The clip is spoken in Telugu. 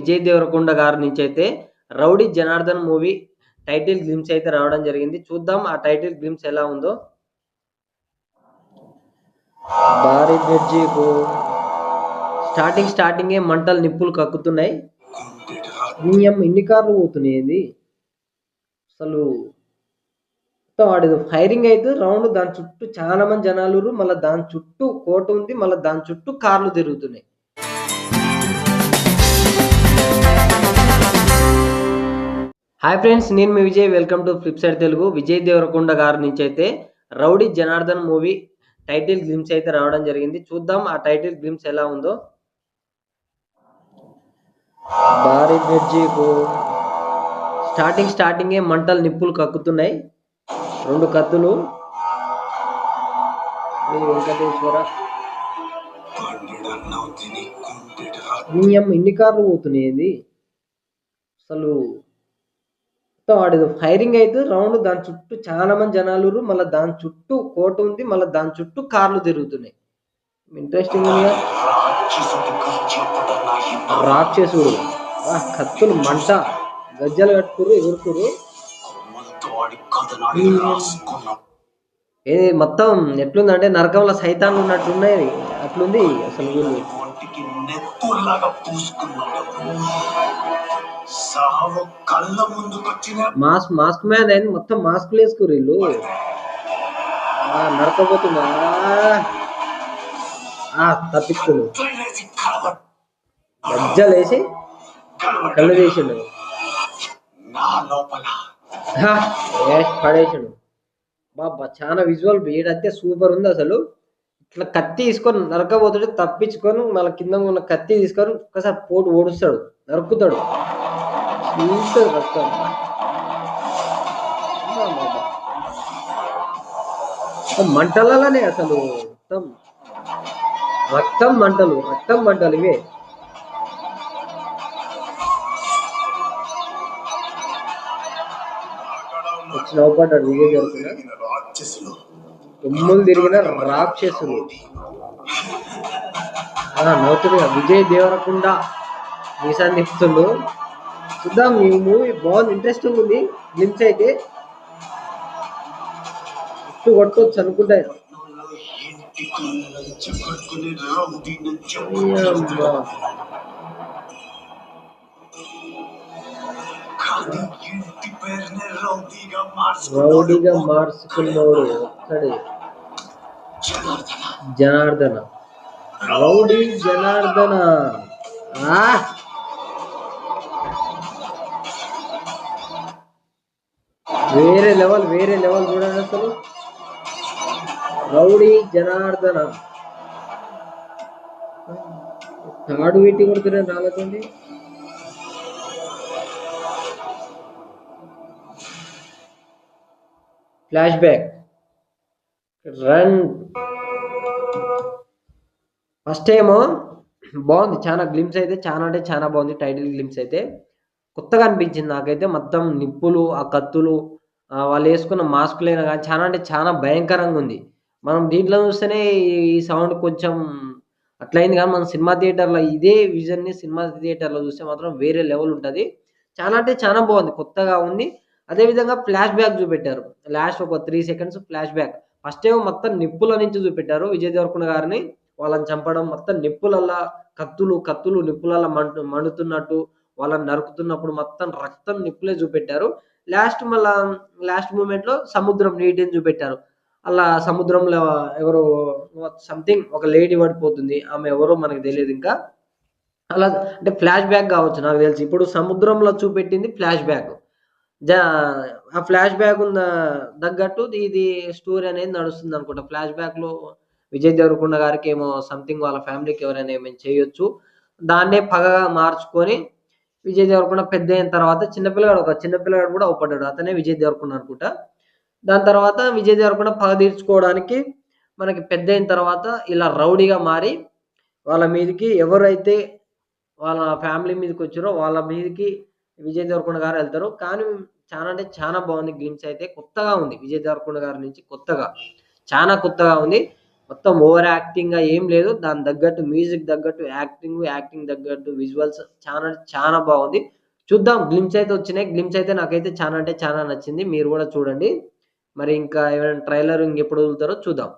విజయ్ దేవరకొండ గారి నుంచి అయితే 'Rowdy Janardhan' movie title glimpse అయితే రావడం జరిగింది. చూద్దాం ఆ టైటిల్ గ్లింప్స్ ఎలా ఉందో. భారీ బ్రిడ్జికు స్టార్టింగే మంటలు నిప్పులు కక్కుతున్నాయి. ఇన్ని కార్లు పోతున్నాయి అసలు. వాడిది ఫైరింగ్ అయితే రౌండ్ దాని చుట్టూ చాలా మంది జనాలు, మళ్ళీ దాని చుట్టూ కోట ఉంది, మళ్ళీ దాని చుట్టూ కార్లు తిరుగుతున్నాయి. హాయ్ ఫ్రెండ్స్, నేను మీ Vijay. Welcome to Flipside Telugu. Vijay Deverakonda గారి నుంచి అయితే 'Rowdy Janardhan' movie title glimpse అయితే రావడం జరిగింది. చూద్దాం ఆ టైటిల్ గ్లింప్స్ ఎలా ఉందో. భారీ బ్రిడ్జికు స్టార్టింగే మంటలు నిప్పులు కక్కుతున్నాయి. 2 కత్తులు. వెంకటేశ్వర ఇన్ని కార్లు పోతున్నాయి అసలు. వాడిది ఫైరింగ్ అయితే రౌండ్ దాని చుట్టూ చాలా మంది జనాలు, మళ్ళీ దాని చుట్టూ కోట ఉంది, మళ్ళీ దాని చుట్టూ కార్లు తిరుగుతున్నాయి. ఇంట్రెస్టింగ్ ఉందిగా. రాక్షసుడు కత్తులు మంట గజ్జలు కట్టుకురు ఎగురుకురు. ఏది మొత్తం ఎట్లుందంటే నరకంలో సైతాన్లు ఉన్నట్టున్నాయి. అట్లుంది అసలు. వీళ్ళు మాస్క్ మ్యాన్ అయింది. మొత్తం మాస్కులు వేసుకురు వీళ్ళు. నరకపోతున్నా తప్పించుకుని గజ్జలేసి కళ్ళు చేసిండు, పడేసిండు. బాబా చాలా విజువల్ వీడైతే సూపర్ ఉంది అసలు. ఇట్లా కత్తి తీసుకొని నరకబోతాడు, తప్పించుకొని మళ్ళీ కింద ఉన్న కత్తి తీసుకొని ఒకసారి పోటు ఓడుస్తాడు, నరుకుతాడు. రక్తం మంటలనే అసలు. మొత్తం రక్తం మంటలు ఇవే. నవ్వుపడ్డాడు విజయ్ దేవరకొండ. తుమ్ములు తిరిగిన రాక్షసులు నవ్వుతుంది. విజయ్ దేవరకొండ మీసాన్ని నిప్పుతుండు. చూద్దాం, ఈ మూవీ బాగుంది, ఇంట్రెస్టింగ్ ఉంది. గ్లింప్స్ అయితే ఇట్టు కొట్టవచ్చు అనుకుంటా. రౌడీగా మార్చుకున్నవాడు ఒక్కడే జనార్దన. రౌడీ జనార్దన వేరే లెవెల్ చూడండి అసలు. రౌడీ జనార్దన తాడు వీటి కొడుతున్నా రాలకండి. Flashback run. ఫస్ట్ ఏమో బాగుంది, చాలా గ్లింప్స్ అయితే చాలా అంటే చాలా బాగుంది. టైటిల్ గ్లింప్స్ అయితే కొత్తగా అనిపించింది నాకైతే. మొత్తం నిప్పులు, ఆ కత్తులు, వాళ్ళు వేసుకున్న మాస్కులైనా కానీ చాలా అంటే చాలా భయంకరంగా ఉంది. మనం దీంట్లో చూస్తేనే ఈ సౌండ్ కొంచెం అట్లయింది, కానీ మనం సినిమా థియేటర్లో ఇదే విజన్ని సినిమా థియేటర్లో చూస్తే మాత్రం వేరే లెవెల్ ఉంటుంది. చాలా అంటే చాలా బాగుంది, కొత్తగా ఉంది. అదేవిధంగా ఫ్లాష్ బ్యాక్ చూపెట్టారు. లాస్ట్ ఒక 3 సెకండ్స్ ఫ్లాష్ బ్యాక్. ఫస్ట్ ఏమో మొత్తం నిప్పుల నుంచి చూపెట్టారు విజయ్ దేవరకొండ గారిని, వాళ్ళని చంపడం, మొత్తం నిప్పులల్లా కత్తులు నిప్పులల్లా మండుతున్నట్టు, వాళ్ళని నరుకుతున్నప్పుడు మొత్తం రక్తం నిప్పులే చూపెట్టారు. లాస్ట్ మూమెంట్ లో సముద్రం నీటిని చూపెట్టారు. అలా సముద్రంలో ఎవరో సంథింగ్ ఒక లేడీ పడిపోతుంది, ఆమె ఎవరో మనకు తెలియదు ఇంకా. అలా అంటే ఫ్లాష్ బ్యాక్ కావచ్చు నాకు తెలిసి. ఇప్పుడు సముద్రంలో చూపెట్టింది ఫ్లాష్ బ్యాక్. ఆ ఫ్లాష్ బ్యాక్ ఉన్న తగ్గట్టు ఇది స్టోరీ అనేది నడుస్తుంది అనుకుంటా. ఫ్లాష్ బ్యాక్ లో విజయ్ దేవరకొండ గారికి ఏమో సంథింగ్ వాళ్ళ ఫ్యామిలీకి ఎవరైనా ఏమైనా చేయొచ్చు, దాన్నే పగగా మార్చుకొని విజయ్ దేవరకొండ పెద్ద అయిన తర్వాత చిన్నపిల్లగాడు కూడా అవపడ్డాడు, అతనే విజయ్ దేవరకొండ అనుకుంటా. దాని తర్వాత విజయ్ దేవరకొండ పగ తీర్చుకోవడానికి మనకి పెద్ద అయిన తర్వాత ఇలా రౌడీగా మారి వాళ్ళ మీదకి ఎవరైతే వాళ్ళ ఫ్యామిలీ మీదకి వచ్చారో వాళ్ళ మీదకి విజయ్ దేవరకొండ గారు వెళ్తారు. కానీ చాలా అంటే చాలా బాగుంది గ్లింప్స్ అయితే. కొత్తగా ఉంది విజయ్ దేవరకొండ గారి నుంచి, చాలా కొత్తగా ఉంది. మొత్తం ఓవర్ యాక్టింగ్‌గా ఏం లేదు. దానికి తగ్గట్టు మ్యూజిక్ తగ్గట్టు యాక్టింగ్ తగ్గట్టు విజువల్స్ చానా బాగుంది. చూద్దాం గ్లింప్స్ అయితే వచ్చినాయి. గ్లింప్స్ అయితే నాకైతే చానా అంటే చానా నచ్చింది. మీరు గూడా చూడండి. మరి ఇంకా ఏమైనా ట్రైలర్ ఇంకెప్పుడు వదులుతారో చూద్దాం.